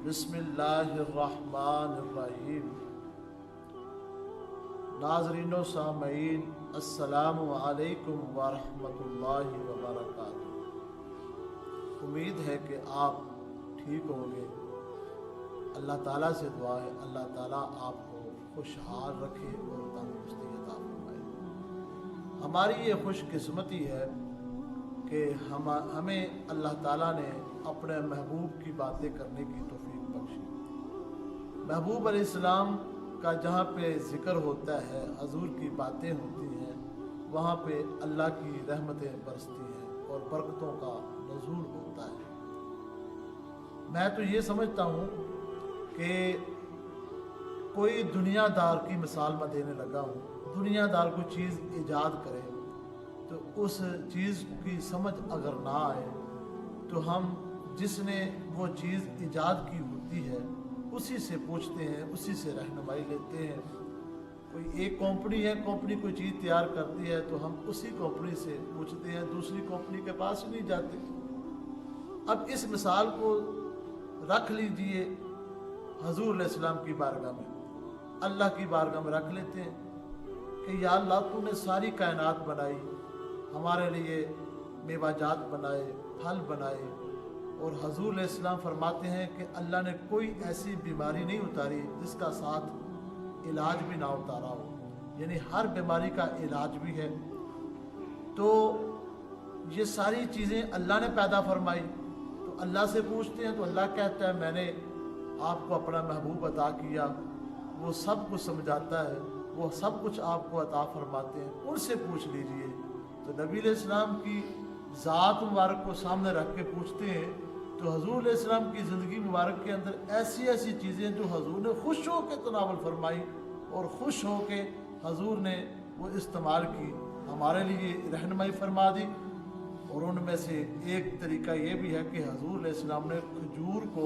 बिस्मिल्लाहिर्रहमानिर्रहीम। नाज़रीन व सामईन, अस्सलामु अलैकुम व रहमतुल्लाहि व बरकातुहू। उम्मीद है कि आप ठीक होंगे। अल्लाह ताला से दुआ है अल्लाह ताला आपको खुशहाल रखे और तंदुरुस्ती अता फरमाए। हमारी ये खुशकिस्मती है कि हमें अल्लाह ताला ने अपने महबूब की बातें करने की तौफीक बख्शी। महबूब अलैहिस्सलाम का जहाँ पे ज़िक्र होता है, हजूर की बातें होती हैं, वहाँ पे अल्लाह की रहमतें बरसती हैं और बरकतों का नज़ूल होता है। मैं तो ये समझता हूँ कि कोई दुनियादार की मिसाल मैं देने लगा हूँ। दुनियादार कोई चीज़ ईजाद करे तो उस चीज़ की समझ अगर ना आए तो हम जिसने वो चीज़ ईजाद की होती है उसी से पूछते हैं, उसी से रहनुमाई लेते हैं। कोई एक कंपनी है, कंपनी कोई चीज़ तैयार करती है तो हम उसी कंपनी से पूछते हैं, दूसरी कंपनी के पास नहीं जाते। अब इस मिसाल को रख लीजिए हजूर अलैहिस्सलाम की बारगाह में, अल्लाह की बारगाह में रख लेते हैं कि या अल्लाह तूने सारी कायनात बनाई, हमारे लिए मेवाजात बनाए, फल बनाए, और हजूर अलैहिस्सलाम फरमाते हैं कि अल्लाह ने कोई ऐसी बीमारी नहीं उतारी जिसका साथ इलाज भी ना उतारा हो, यानी हर बीमारी का इलाज भी है। तो ये सारी चीज़ें अल्लाह ने पैदा फरमाई, तो अल्लाह से पूछते हैं तो अल्लाह कहता है मैंने आपको अपना महबूब अता किया, वो सब कुछ समझाता है, वो सब कुछ आपको अता फरमाते हैं, उनसे पूछ लीजिए। तो नबी अलैहिस्सलाम की ज़ात मुबारक को सामने रख के पूछते हैं तो हजूर अलैहिस्सलाम की ज़िंदगी मुबारक के अंदर ऐसी ऐसी चीज़ें जो हजूर ने खुश हो के तनावल फरमाई और खुश हो के हजूर ने वो इस्तेमाल की, हमारे लिए रहनुमाई फरमा दी। और उनमें से एक तरीका ये भी है कि हजूर अलैहिस्सलाम ने खजूर को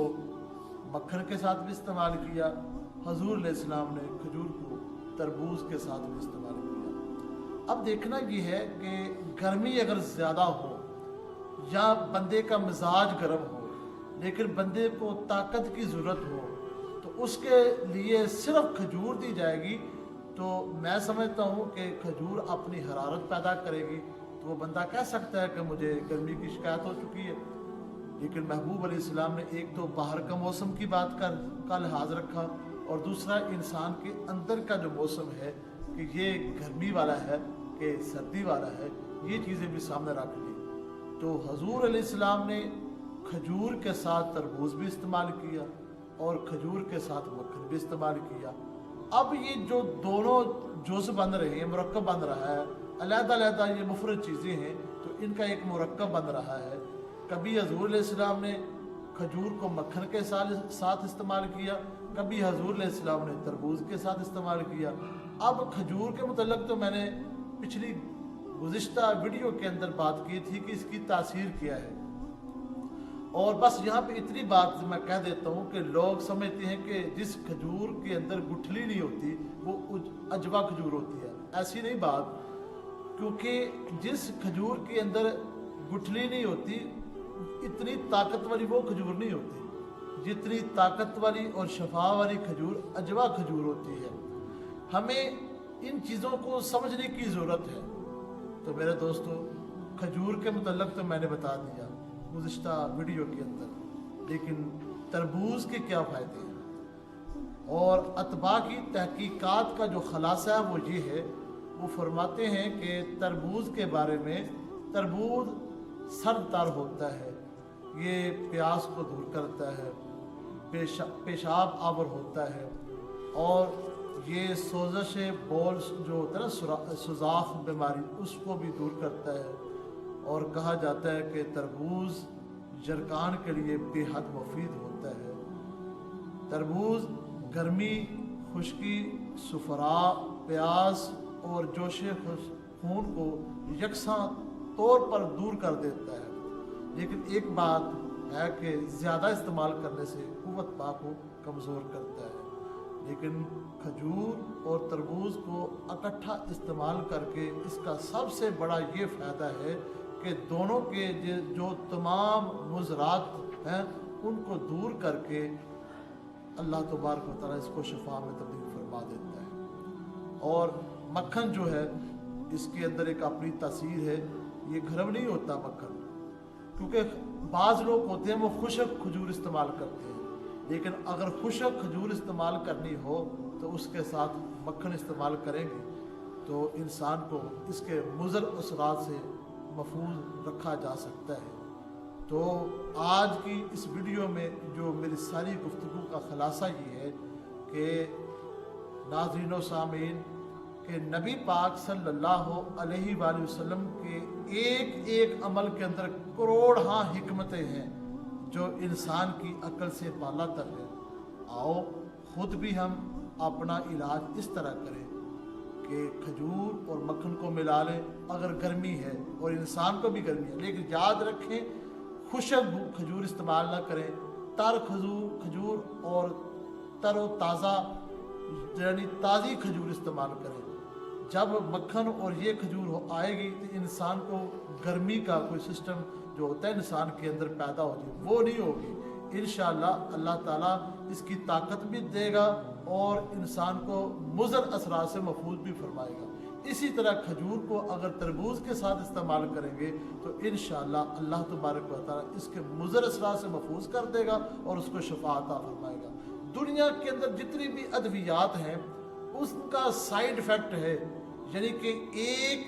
मक्खन के साथ भी इस्तेमाल किया, हजूर अलैहिस्सलाम ने खजूर को तरबूज के साथ भी इस्तेमाल किया। अब देखना ये है कि गर्मी अगर ज़्यादा हो या बंदे का मिजाज गर्म हो लेकिन बंदे को ताकत की ज़रूरत हो तो उसके लिए सिर्फ खजूर दी जाएगी तो मैं समझता हूँ कि खजूर अपनी हरारत पैदा करेगी, तो वो बंदा कह सकता है कि मुझे गर्मी की शिकायत हो चुकी है। लेकिन महबूब अलैहिस्सलाम ने एक तो बाहर का मौसम की बात का लिहाज रखा और दूसरा इंसान के अंदर का जो मौसम है कि ये गर्मी वाला है कि सर्दी वाला है, ये चीज़ें भी सामने रख ली। तो हजूर अलैहिस्सलाम ने खजूर के साथ तरबूज भी इस्तेमाल किया और खजूर के साथ मक्खन भी इस्तेमाल किया। अब ये जो दोनों जुज़ बन रहे हैं, मुरक्कब बन रहा है, अलग-अलग ये मुफरद चीज़ें हैं तो इनका एक मुरक्कब बन रहा है। कभी हजूर अलैहिस्सलाम ने खजूर को मक्खन के साथ इस्तेमाल किया, कभी हजूर अलैहिस्सलाम ने तरबूज के साथ इस्तेमाल किया। अब खजूर के मुतल्लिक़ तो मैंने पिछली गुज़िश्ता वीडियो के अंदर बात की थी कि इसकी तासीर क्या है, और बस यहाँ पे इतनी बात मैं कह देता हूँ कि लोग समझते हैं कि जिस खजूर के अंदर गुठली नहीं होती वो अजवा खजूर होती है। ऐसी नहीं बात, क्योंकि जिस खजूर के अंदर गुठली नहीं होती इतनी ताकत वाली वो खजूर नहीं होती जितनी ताकत वाली और शफा वाली खजूर अजवा खजूर होती है। हमें इन चीज़ों को समझने की ज़रूरत है। तो मेरे दोस्तों, खजूर के मुतल्लिक़ तो मैंने बता दिया गुज़िश्ता वीडियो के अंदर, लेकिन तरबूज के क्या फ़ायदे हैं और अतबा की तहकीकात का जो ख़ुलासा है वो ये है, वो फरमाते हैं कि तरबूज के बारे में, तरबूज सरतर होता है, ये प्यास को दूर करता है, पेशाब आवर होता है, और ये सोजश बोल्स जो होता है ना, सुजाख बीमारी, उसको भी दूर करता है। और कहा जाता है कि तरबूज जरकान के लिए बेहद मुफीद होता है। तरबूज गर्मी, खुश्की, सुफरा, प्यास और जोशे खून को यकसां तौर पर दूर कर देता है। लेकिन एक बात है कि ज़्यादा इस्तेमाल करने से कुव्वत पा को कमज़ोर करता है। लेकिन खजूर और तरबूज को इकट्ठा इस्तेमाल करके इसका सबसे बड़ा ये फ़ायदा है कि दोनों के जो तमाम मुज़रात हैं उनको दूर करके अल्लाह तबारक व तआला इसको शिफा में तब्दील फरमा देता है। और मक्खन जो है इसके अंदर एक अपनी तासीर है, ये गर्म नहीं होता मक्खन, क्योंकि बाज़ लोग होते हैं वो खुशक खजूर इस्तेमाल करते हैं, लेकिन अगर खुशक खजूर इस्तेमाल करनी हो तो उसके साथ मक्खन इस्तेमाल करेंगे तो इंसान को इसके मुज़र असरात से महफूज रखा जा सकता है। तो आज की इस वीडियो में जो मेरी सारी गुफ्तगू का ख़ुलासा ये है कि नाज़रीन व सामीन कि नबी पाक सल्लल्लाहु अलैहि वसल्लम के एक एक अमल के अंदर करोड़ हाँ हिकमतें हैं जो इंसान की अक्ल से बाला तर है। आओ खुद भी हम अपना इलाज इस तरह करें कि खजूर और मक्खन को मिला लें अगर गर्मी है, और इंसान को भी गर्मी है, लेकिन याद रखें खुशक खजूर इस्तेमाल ना करें, तर खजूर और तरो ताज़ा यानी ताज़ी खजूर इस्तेमाल करें। जब मक्खन और ये खजूर आएगी तो इंसान को गर्मी का कोई सिस्टम जो होता है इंसान के अंदर पैदा हो जाए, वो नहीं होगी। इंशाअल्लाह अल्लाह ताला इसकी ताकत भी देगा और इंसान को मुज़र असरात से महफूज भी फरमाएगा। इसी तरह खजूर को अगर तरबूज के साथ इस्तेमाल करेंगे तो इंशाअल्लाह अल्लाह तबारक व तआला इसके मुज़र असरात से महफूज कर देगा और उसको शफा अता फरमाएगा। दुनिया के अंदर जितनी भी अद्वियात हैं उसका साइड इफ़ेक्ट है, यानी कि एक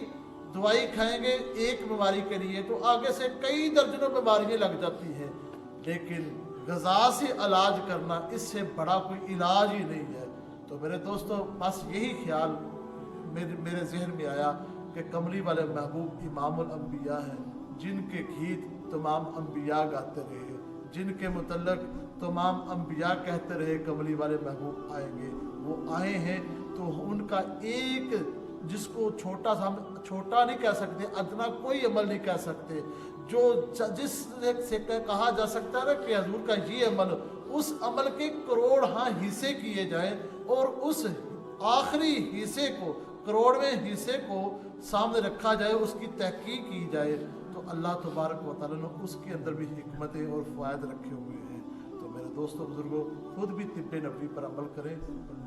दवाई खाएंगे एक बीमारी के लिए तो आगे से कई दर्जनों बीमारियां लग जाती हैं, लेकिन ग़िज़ा से इलाज करना इससे बड़ा कोई इलाज ही नहीं है। तो मेरे दोस्तों बस यही ख्याल मेरे जहन में आया कि कमली वाले महबूब इमामुल अंबिया हैं, जिनके गीत तमाम अंबिया गाते रहे, जिनके मुतल्लक तमाम अंबिया कहते रहे कमली वाले महबूब आएंगे, वो आए हैं। तो उनका एक जिसको छोटा नहीं कह सकते, अदना कोई अमल नहीं कह सकते, जो जिस से कहा जा सकता है ना कि हजूर का ये अमल, उस अमल के करोड़ हाँ हिस्से किए जाएं और उस आखिरी हिस्से को, करोड़वें हिस्से को सामने रखा जाए, उसकी तहकीक की जाए, तो अल्लाह तबारक व तआला ने उसके अंदर भी हिकमतें और फ़वाइद रखे हुए हैं। तो मेरे दोस्तों बुजुर्गों, खुद भी तिब्बे नबवी पर अमल करें,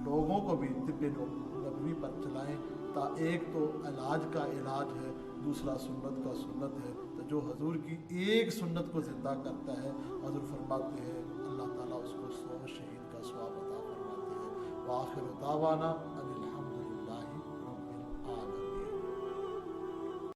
लोगों को भी तिब्बे नबवी पर चलाएं। एक तो इलाज का इलाज है, दूसरा सुन्नत का सुन्नत है। तो जो हजूर की एक सुन्नत को ज़िंदा करता है, हजूर फरमाते हैं अल्लाह ताला उसको 100 शहीद का सवाब अता फरमाते हैं। व आखिर दावाना अनिल हम्दुलिल्लाहि रब्बिल आलमीन।